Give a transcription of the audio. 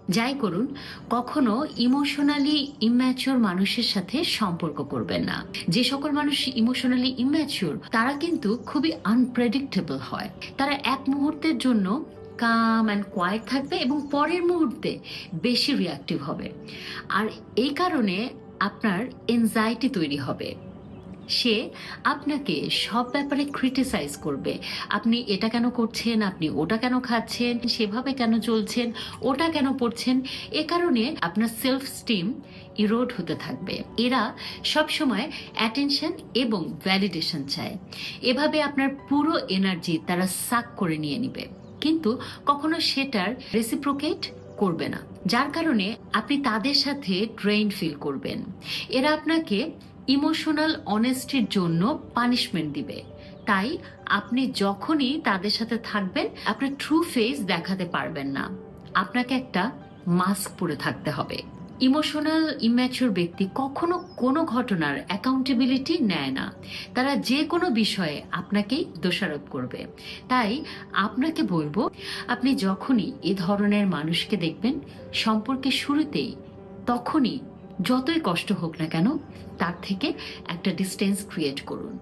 যাই করুন, কখনো ইমোশনালি ইম্যাচিওর মানুষের সাথে সম্পর্ক করবেন না। যে সকল মানুষ ইমোশনালি ইম্যাচিওর তারা কিন্তু খুবই আনপ্রেডিক্টেবল হয়। তারা এক মুহূর্তের জন্য কাম অ্যান্ড কোয়াইট থাকবে এবং পরের মুহূর্তে বেশি রিয়াক্টিভ হবে। আর এই কারণে আপনার এনজাইটি তৈরি হবে। সে আপনাকে সব ব্যাপারে ক্রিটিসাইজ করবে। আপনি এটা কেন করছেন, আপনি ওটা কেন খাচ্ছেন, সেভাবে কেন চলছেন, ওটা কেন পড়ছেন। এ কারণে আপনার সেলফ স্টিম ইরোড হতে থাকবে। এরা সব সময় অ্যাটেনশন এবং ভ্যালিডেশন চায়। এভাবে আপনার পুরো এনার্জি তারা সাক করে নিয়ে নিবে, কিন্তু কখনো সেটার রেসিপ্রোকেট করবে না, যার কারণে আপনি তাদের সাথে ড্রেইন ফিল করবেন। এরা আপনাকে ইমোশনাল অনেস্টির জন্য পানিশমেন্ট দিবে। তাই আপনি যখনই তাদের সাথে থাকবেন আপনার ট্রু ফেস দেখাতে পারবেন না, আপনাকে একটা মাস্ক পরে থাকতে হবে। ইমোশনাল ইম্যাচিওর ব্যক্তি কখনো কোনো ঘটনার অ্যাকাউন্টেবিলিটি নেয় না। তারা যে কোনো বিষয়ে আপনাকেই দোষারোপ করবে। তাই আপনাকে বলবো, আপনি যখনই এ ধরনের মানুষকে দেখবেন সম্পর্কের শুরুতেই, তখনই যতই কষ্ট হোক না কেন তার থেকে একটা ডিস্টেন্স ক্রিয়েট করুন।